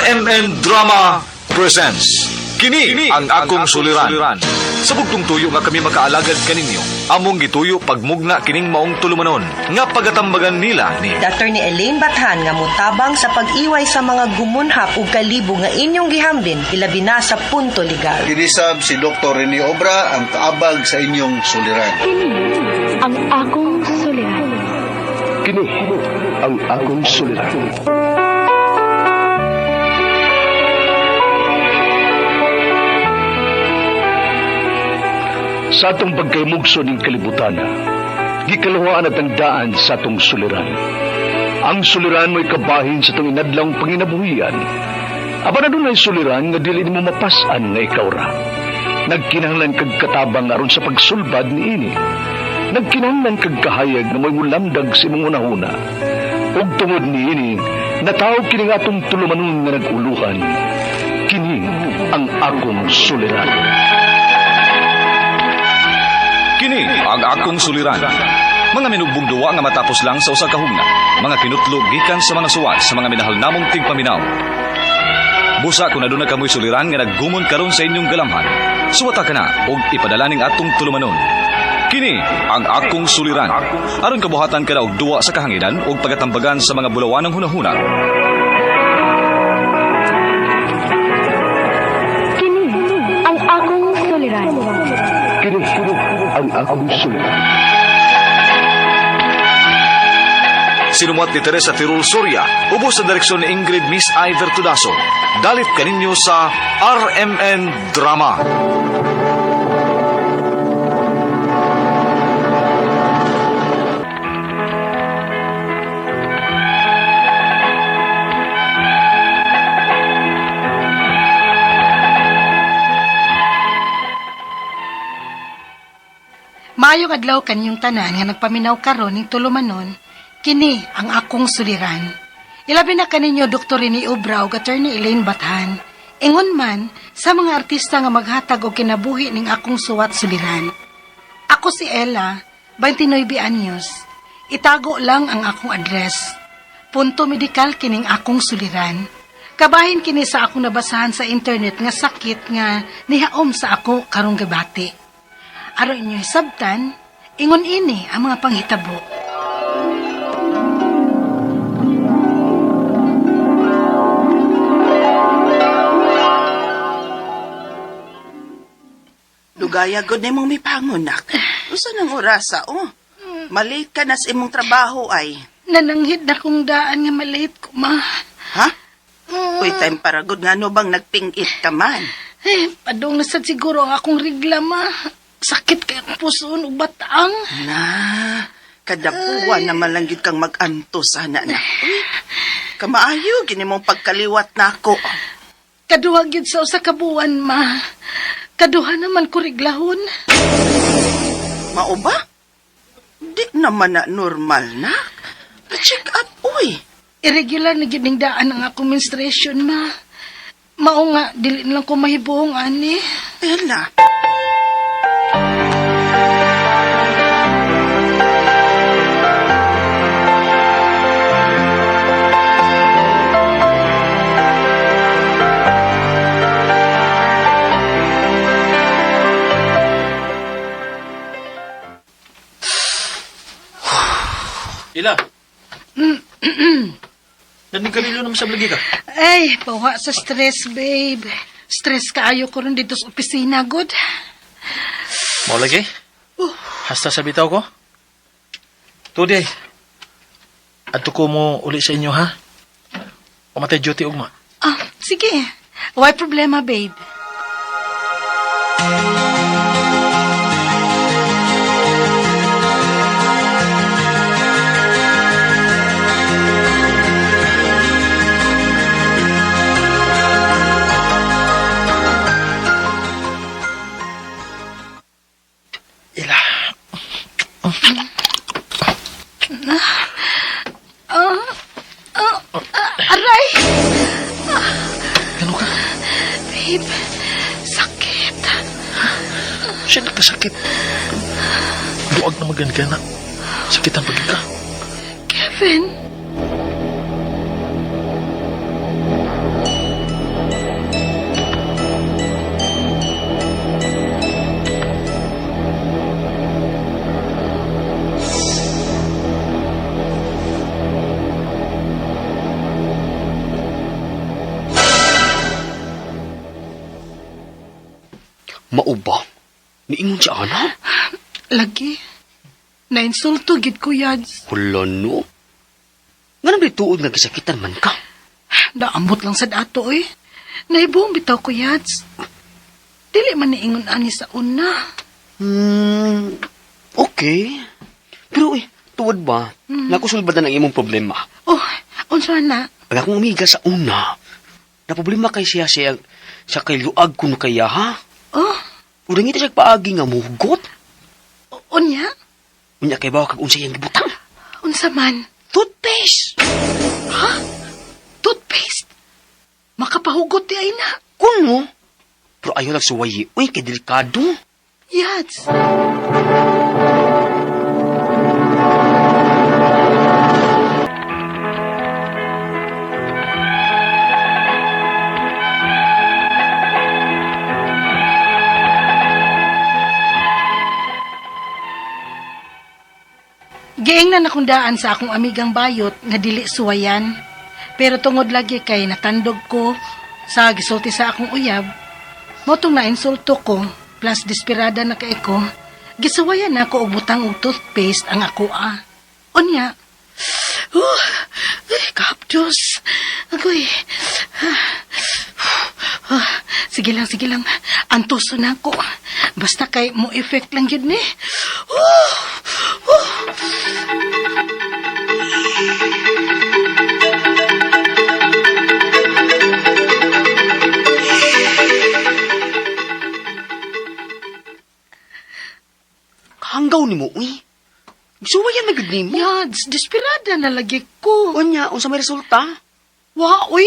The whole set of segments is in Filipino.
RMN Drama presents Kini ang akong suliran. Sa bugtong tuyo nga kami makaalagad kaninyo, among gituyo pagmugna kining maong tulumanon nga pagatambagan nila ni Dr. ni Elaine Bathan nga mutabang sa pag-iway sa mga gumunhap ug kalibo nga inyong gihambin ilabi na sa punto legal. Kinisab si Dr. Rene Obra ang kaabag sa inyong suliran. Ang akong suliran. Kini ang akong suliran. Sa atong pagkaymugso ng kalibutan, gikalawaan at ang daan sa atong suliran. Ang suliran mo'y kabahin sa itong inadlang panginabuhian. Aba na doon ay suliran nga dili mo mapasan nga ikaw ra. Nagkinahanglan kag katabang aron sa pagsulbad ni ini. Nagkinahanglan kag kahayag na mo'y mulamdag sa imong unahuna. Ug tungod ni ini, natawag kini nga atong tulumanon nga naguluhan. Kini ang akong suliran. Kini ang akong suliran. Mga minugbong duwa nga matapos lang sa usa ka hugna, mga kinutlog gikan sa mga suwat sa mga minahal namong tigpaminaw. Busa kung aduna kamoy suliran nga naggumon karon sa inyong galamhan, suwata ka na og ipadala ning atong tulumanon. Kini ang akong suliran. Aron kabuhatan ka na og duwa sa kahanginan og pagatambagan sa mga bulawanang hunahuna. Kini ang akong suliran. Kini ang akong suliran. Sinumuat ni Teresa Tirul Soria, ubos sa direksyon ni Ingrid Miss Iver Tudaso. Dalit kaninyo sa RMN Drama. Maayong adlaw kaninyong tanan nga nagpaminaw karon ning tulumanon, kini ang akong suliran. Ilabi na kaninyo Dr. Rene Obra ug Attorney Elaine Bathan. Ingon man sa mga artista nga maghatag og kinabuhi ning akong suwat suliran. Ako si Ella, 29 anyos. Itago lang ang akong address. Punto medikal kining akong suliran. Kabahin kini sa akong nabasahan sa internet nga sakit nga nihaom sa ako karong gabati. Aron inyo sabtan, ingon ini ang mga panghitabo. Lugaya gud nimong mipangunak. Usa nang orasa, oh. Malate ka na sa imong trabaho ay. Nananghid na kong daan nga malate ko, ma. Ha? Uy, time para gud nga no bang nagpingit ka man. Padong na sad siguro ang akong regla, ma. Sakit kay ang puson ug bataang. Na, kadapuan na malanggit kang mag-anto sana na. Uy, kamaayo, gini mong pagkaliwat na ako. Kaduha gyud sa usa ka buwan, ma. Kaduha naman ko reglahon. Mao ba? Di naman na normal na. Pa-check up, uy. Irregular na gyud ning daan ang akong menstruation, ma. Mao nga dili lang ko mahibuong ani. Ella. Ila. Naning kalilo naman sa blagi ka. Ay, pawa sa stress, babe. Stress kaayo ko rin dito sa opisina, good. Mau lagi? Hasta sa bitaw ko? Today. Adto ko mo uli sa inyo, ha? Umatay duty ugma. Ah, sige. Why problema, babe? Ila. Aray! Ano ka? Babe, sakit. Siya nagkasakit. Duag na magani ka na. Sakitan pag ka. Kevin? Mauba? Niingon siya, ana? Lagi. Nainsulto gid ko, Yads. Wala, no? Nga naman tuod nga gisakitan man ka. Naambot lang sa dato, eh. Naibong bitaw ko, Yads. Dili man niingon ani sa una. Okay. Pero tuwad ba? Nakusulbadan ang imong problema. Oh, unsa na? Pag akong umiga sa una, na problema kay siya kay luag kuno kaya, ha? Oh, Urang ito siya paagi nga muhugot. unya? Unya kay bawa kag unsay yang gibutang. Unsa man? Toothpaste. Ha? Toothpaste? Makapahugot di ay na. Kuno? Pero ayaw lang suwayi. Uy, kay delikado. Yads. Giing na nakundaan sa akong amigang bayot nga dili suwayan. Pero tungod lagi kay natandog ko sa gisulti sa akong uyab, motong na-insulto ko plus desperada na kay ko, gisuwayan na ako og butang og toothpaste ang ako Unya, kapdos. Agoy. Sige lang. Antoso na ako. Basta kay mo effect lang yun ni. Hanggaw ni mo, uy. Suwayan na gud nimo. Yads, desperada na lagi ko. Unya, unsa may resulta? Uy.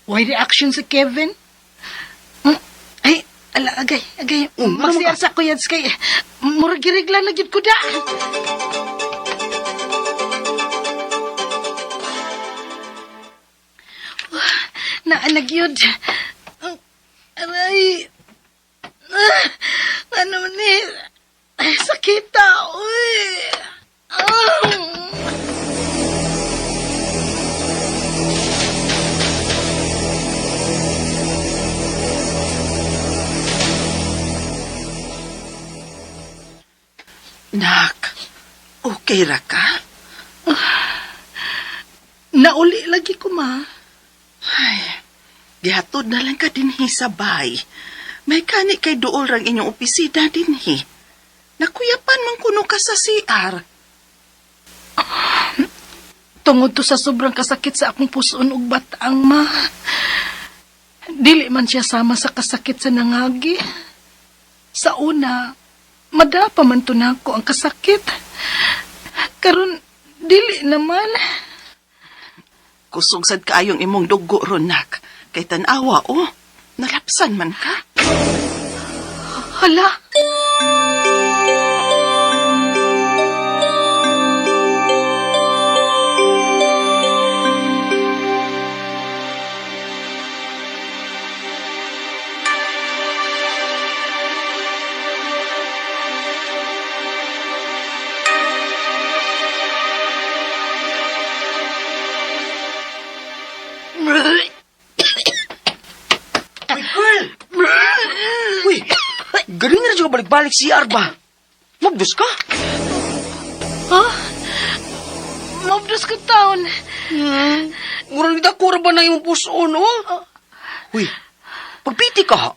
Why reaction sa Kevin? Ay, agay. Magsiyar sa ko, Yads, kay muragirigla na gid ko da. Naanag yun. Aray. Ano man sakita, uy. Nak, okay ra ka? Nauli lagi ko, ma. Ay, gihatod na lang ka dinhi sa bay. May kani kay duol rang inyong opisina dinhi. Nakuyapan man kuno ka sa CR. Tungod to sa sobrang kasakit sa akong pusoon ug bataang, ma. Dili man siya sama sa kasakit sa nangagi. Sa una, madapa man to nako ang kasakit. Karon dili naman. Kusog sad kaayong imong dugo ron, nak. Kay tanawa, nalapsan man ka. Hala. Galing na siya balik-balik si Arba. Magdos ka? Mabdos ka taon. Murang nagdakura ba na yung puso, no? Uy, pagpiti ka.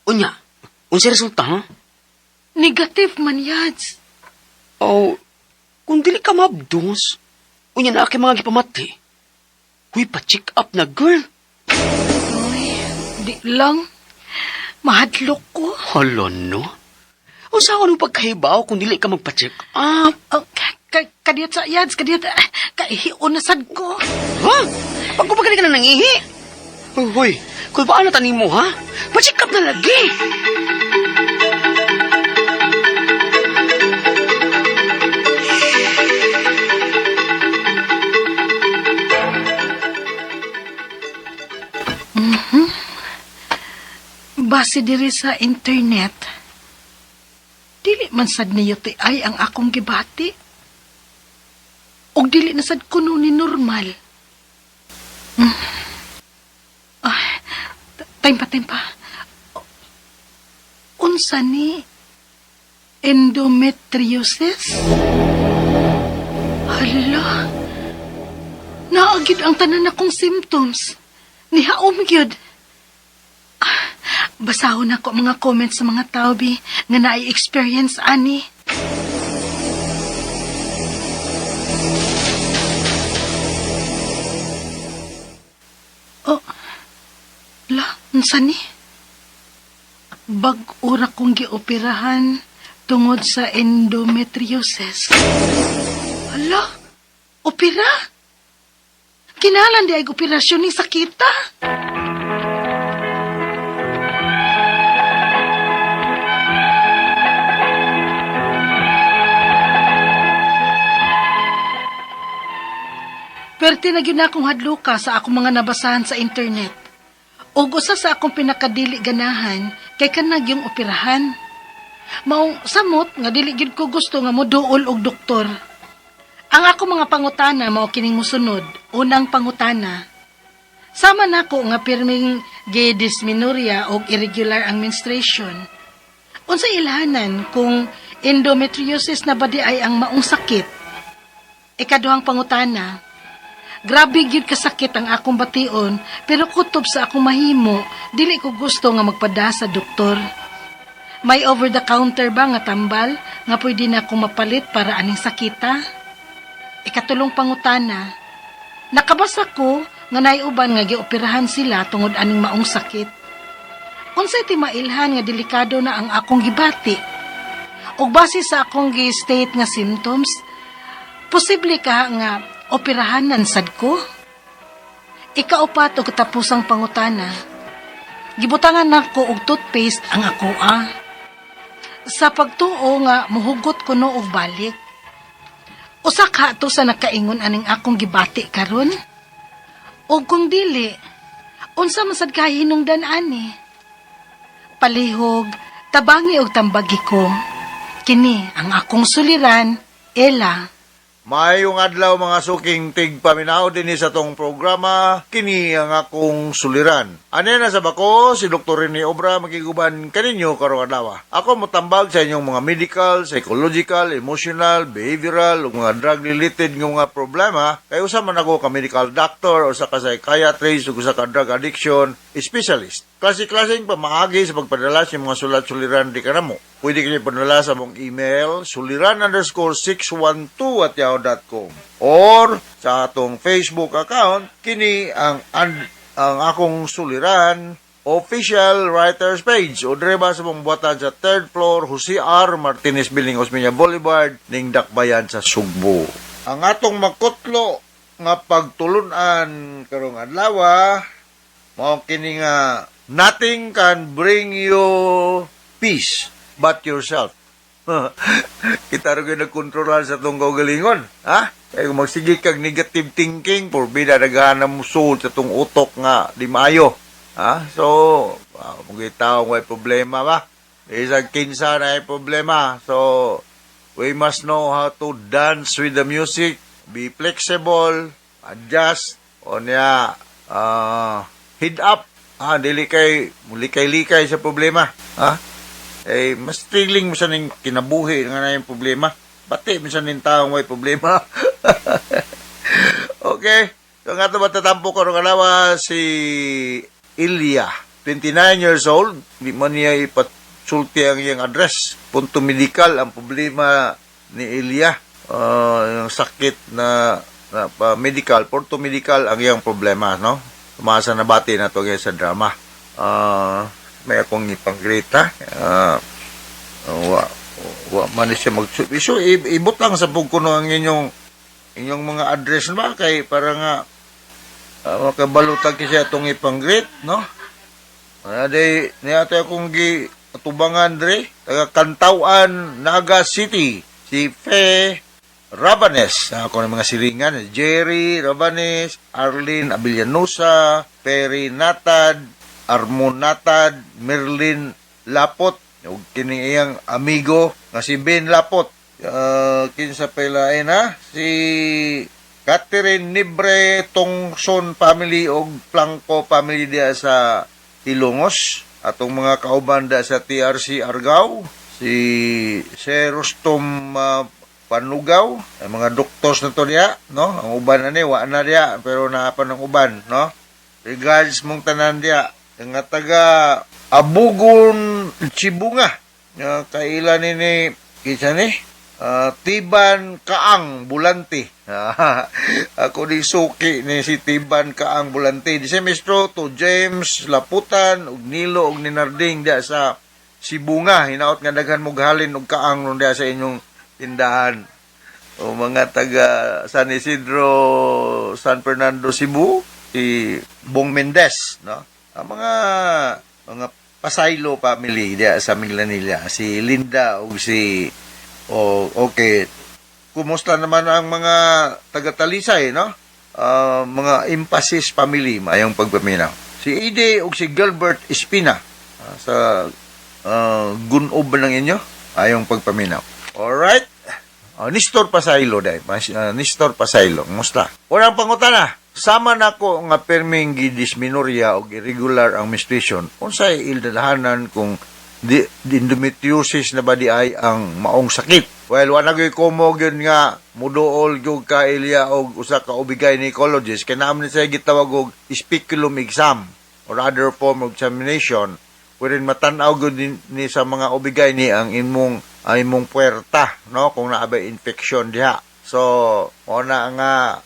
Unya, unsa resulta, ha? Negative man, Yads. Oh, kung dili ka mabdos, unya na aking mga gipamati. Huy, pa-check up na, girl. Ay, di lang. Mahadlok ko. Hala, no? O saan anong pagkahibaw kung dili ka magpa-check up? Kadiyat sa Yads, kadiyat. Kaihion na sad ko. Ha? Pag kumagani ka na nangihi? Huy, kung paano tanin mo, ha? Pa-check up na lagi. base diri sa internet, dili man sad niyo ti ay ang akong gibati. Og dili na sad kuno ni normal. Time pa. Unsa ni endometriosis? Hala, naagid ang tanan akong symptoms. Nihaom gyud. Basahon ako mga comments sa mga tao bi nga na-experience ani. Oh, unsa ni? Bag-ura kong gioperahan tungod sa endometriosis. Hala, opera? Kinalan di ay operasyon ni sakita? Perte na gyud akong hadluka sa akong mga nabasahan sa internet. Ug usa sa akong pinakadili ganahan kay kanag yung operahan. Maong samot nga dili gyud ko gusto nga moduol og doktor. Ang ako mga pangutana mao kining mosunod. Unang pangutana. Sama nako nga pirming dysmenorrhea og irregular ang menstruation. Unsa ilhanan kung endometriosis na ba di ay ang maong sakit? Ikaduhang pangutana. Grabe gyud kasakit ang akong bation, pero kutob sa akong mahimo, dili ko gusto nga magpada sa doktor. May over-the-counter ba nga tambal nga pwede na akong mapalit para aning sakita? Ikatulong pangutana, nakabasa ko nga naiuban nga gioperahan sila tungod aning maong sakit. Unsay ti mailhan nga delikado na ang akong gibati? Ug base sa akong gi-state nga symptoms, posible ka nga operahanan sad ko? Ikaupat o katapusang pangutana. Gibutangan nako og toothpaste ang akoa. Sa pagtuo nga muhugot ko no og balik. Usa ka to sa nakaingon aning akong gibati karon. Og kung dili, unsa man sad kay hinungdan ani? Palihog, tabangi og tambagi ko. Kini ang akong suliran, Ella. Mayong adlaw mga suking tigpaminaw din sa tong programa, kini ang akong suliran. Ano na sa bako, si Dr. Rene Obra magiguban kaninyo karong adlaw. Ako motambag sa inyong mga medical, psychological, emotional, behavioral, ug mga drug-related nga mga problema. Kay usa man ako ka medical doctor, usa ka psychiatrist, ug usa ka drug addiction specialist. Klase-klaseng pamaagi sa pagpadala sa mga sulat-suliran di kanamo. Pwede kayo padala sa mong email, suliran_612@yahoo.com or sa atong Facebook account, kini ang akong suliran official writers page o dreba sa mong buwatan sa 3rd floor, Jose R. Martinez Building, Osmeña Boulevard, ning Dakbayan sa Sugbo. Ang atong makutlo nga pagtulunan karong adlaw, mao kini nga nothing can bring you peace but yourself. Kita rin nagkontrolan sa itong kaugalingon. Ha? Kaya kung magsige kag negative thinking, porbida naghahanap mo soul sa itong utok nga di maayo. Ha? So, kung itaw may problema ba? Isang kinsa na may problema. So, we must know how to dance with the music, be flexible, adjust, o niya, head up. Dili kay likay-likay sa problema. Ha? Mas feeling mo sa ning kinabuhi nga na yung problema. Bati mo sa ning taong may problema. Okay. So nga ito matatampo ko nung alawa si Ilya. 29 years old. Di man niya ipatsulti ang iyang address. Punto medical ang problema ni Ilya. Yung sakit na medical. Punto medical ang iyang problema, no? Tumasa na bati na ito sa drama. May akong ipanggrita. Wa man siya magsubi. So, ibutang sa pagkuno ang inyong mga address ba? Kay para nga makabalutag siya itong ipanggrit, no? Niya akong atubangan dre. Taga Kantauan, Naga City. Si Fe Rabanes. Ako ng mga silingan. Jerry Rabanes, Arlene Abellanosa, Perry Natad, Armonatad Merlin Lapot ug kining iyang amigo nga si Ben Lapot. Kinsa pala na si Catherine Nibre Tongson family ug Blanco family diya sa Ilongos. Atong mga kauban da sa TRC Argao, si Sir Rustom Panugaw, ang mga doktors na to diya, no? Ang uban ani wa na diya pero naapan ang uban, no? Regards mong tanan diya, nga taga Abugon Chibunga. Kailan ni kinsa ni? Tiban Kaang Bulanti. Ako di suki ni si Tiban Kaang Bulanti. Di semestro to James Laputan ug Nilo ug Ninarding diya sa Sibunga. Hinaot nga daghan mo halin og kaang nun diya sa inyong tindahan. O mga taga San Isidro, San Fernando, Cebu, si Bong Mendez, no? Ang mga Pasaylo family diya sa Minglanilla, si Linda o si okay. Kumusta naman ang mga taga-Talisay, no? Mga Emphasis family, mayong pagpaminaw. Si Ide o si Gilbert Espina sa gunob ng inyo, ayong pagpaminaw. Alright? Nestor Pasaylo, dahil. Nestor Pasaylo, kumusta? Unang pangutana, sama na ko nga perming gidisminorya o irregular ang menstruation, unsay ildadahanan kung endometriosis na ba di ay ang maong sakit? Well, wala gyud komo gyud nga muduol gyud ka Ilya og usa ka gynecologist kay naman ni sa gitawag og speculum exam or other form of examination wherein matan-aw gyud ni sa mga OB-GYN ang imong puwerta, no, kung naabay infection diha. So, ona nga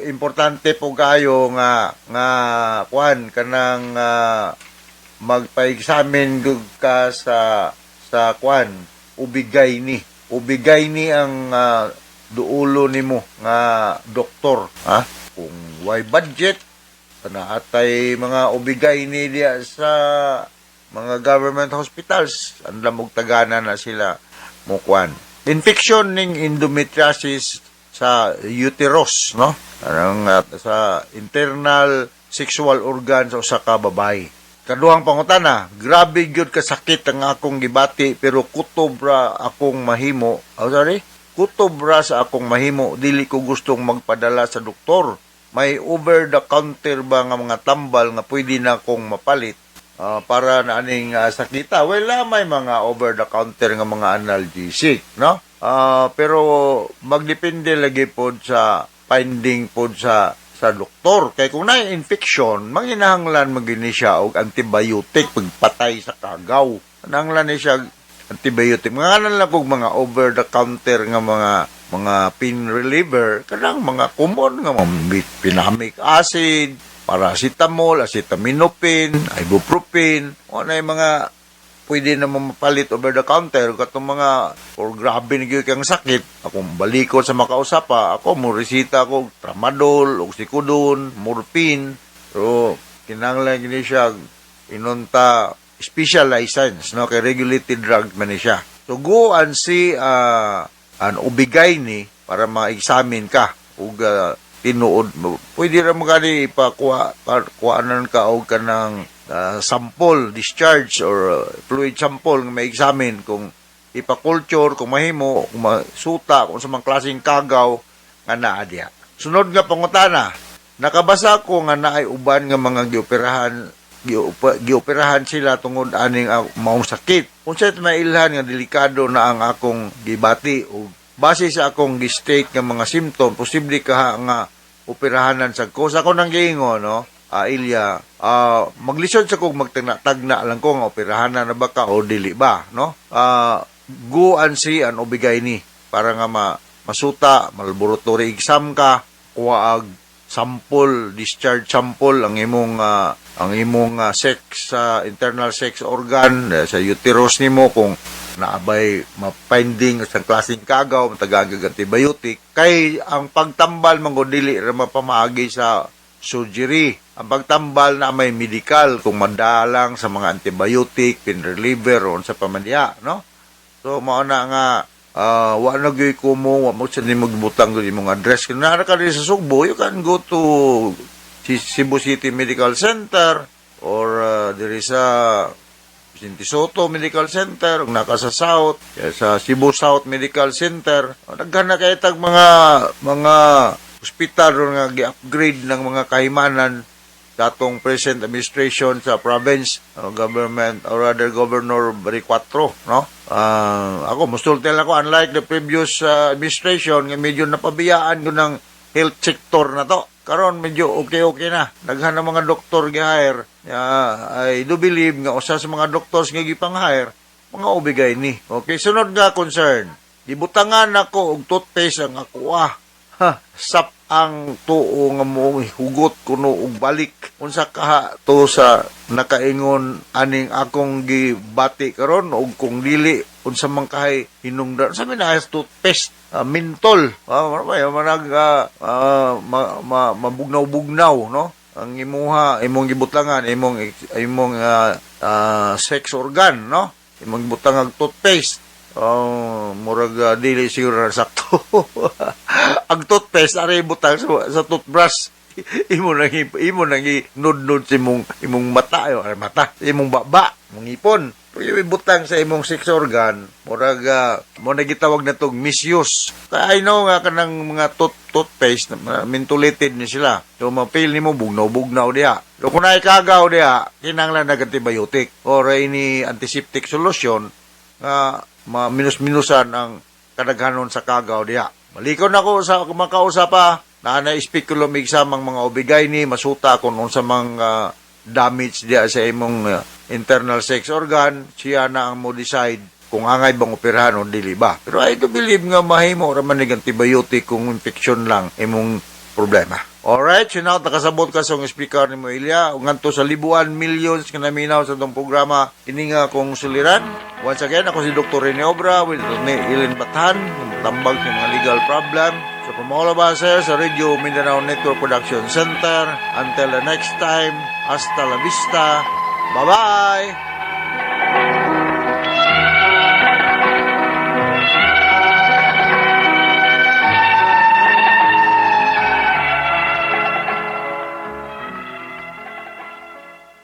importante po kayo nga kuan kanang magpa-examine ka sa kuan ubigay ni ang duulo nimo nga doktor, ha, kung way budget naatay mga ubigay ni diya sa mga government hospitals andam og tagana na sila mo kuan infection ning endometriosis sa uterus, no? Sa internal sexual organ sa usa ka babae. Kaduhang pangutana, grabe gyud kasakit ang akong gibati pero kutob ra akong mahimo. Kutob ra sa akong mahimo, dili ko gustong magpadala sa doktor. May over the counter ba nga mga tambal nga pwede na akong mapalit para na aning sakita? Wala, may mga over the counter nga mga analgesic, no? Pero magdepende lagi pod sa finding pod sa doktor. Kay kung na infection, manginahanglan magini siya og antibiotic pagpatay sa kagaw. Nanglan ni siya antibiotic. Mga lang kog mga over the counter nga mga pain reliever, kanang mga common nga pinamic acid, paracetamol, acetaminophen, ibuprofen, o na yung mga pwede na mapalit over the counter katong mga or grabe na kang sakit akong balikot sa makausapa ako mo resita ko tramadol oxycodone morphine pero kinahanglan gini siya inunta special license, no, kay regulated drug man ni siya. So go and see an OB-GYN para ma-examine ka ug tinuod mo pwede ra mo gani ipakuanan ka og kanang sample, discharge, or fluid sample nga ma-examine kung ipa-culture, kung mahimo, kung masuta, kung sa mga klaseng kagaw nga naa diha. Sunod nga pangutana, nakabasa ko nga naay uban nga mga gioperahan sila tungod aning maong sakit. Kung sa'yo mailhan nga delikado na ang akong gibati o base sa akong gi-state nga mga symptom, posible ka nga operahanan sa ko. Sa ako nang giingon, no? Ilya, maglisod sa kong magtagna lang ko nga operahan na ba ka o dili ba, no? Go and see an OB-GYN para nga masuta, malaboratory exam ka, kuwaag sample, discharge sample ang imong sex internal sex organ sa uterus nimo kung naabay ma-finding sa klaseng kagaw, matagagag antibiotic kay ang pagtambal manggo dili ra mapamaagi sa surgery. Ang pagtambal na may medical kung madalang sa mga antibiotic, pain reliever, o sa pamandiya, no? So, mauna nga, wa na gyud ko mo, wa mo sa ni magbutang gyud imong address. Kung nara ka rin sa Sugbo, you can go to Cebu City Medical Center or diri sa Vicente Soto Medical Center, ug naka sa South, sa Cebu South Medical Center. Daghan na kay tag mga ospital ron nga gi-upgrade ng mga kahimanan sa atong present administration sa province, government, or rather Governor Baricuatro, no? Ako, mustultel ako, unlike the previous administration, nga medyo napabiyaan ko ng health sector na to. Karon medyo okay na. Daghan na mga doktor gi-hire. I do believe nga usa sa mga doctors nga gipang-hire, mga obigay ni. Okay, sunod nga concern. Gibutangan nako og toothpaste ang ako sap ang tuo nga mo hugot kuno og balik. Unsa ka to sa nakaingon aning akong gibati karon og kung dili unsa man kahay hinungdan. Sabi na toothpaste, mentol. Mabugnaw-bugnaw, no? Ang imong gibutlangan, imong sex organ, no? Imong gibutangan toothpaste. Murag dili siguro na sakto. Ang toothpaste ari butang sa toothbrush. imo nang nud-nud sa imong mata, imong baba, imong ipon. Pag ibutang sa imong sex organ, murag mo nagitawag na tong misuse. I know nga kanang mga toothpaste mentolated ni sila. So mapil nimo bugnaw diha. So kung naikagaw diha, kinahanglan nag antibiotic or any antiseptic solution nga minus-minusan ang kadaghanon sa kagaw diha. Malikaw na ko sa kumakausap pa na na-speculum examang mga obigay ni masuta kung unsa mang damage diya sa imong internal sex organ, siya na ang mo decide kung angay bang operahan o dili ba. Pero I do believe nga mahimo ra man nig antibiotic kung infection lang imong problema. Alright, so now nakasabot ka sa speaker ni Moelia ngadto sa libuan millions nga naminaw sa itong programa kini nga kong suliran. Once again, ako si Dr. Rene Obra with Ellen Bathan, tambag ng mga legal problem. So from all of us here sa Radio Mindanao Network Production Center, until the next time, hasta la vista, bye-bye!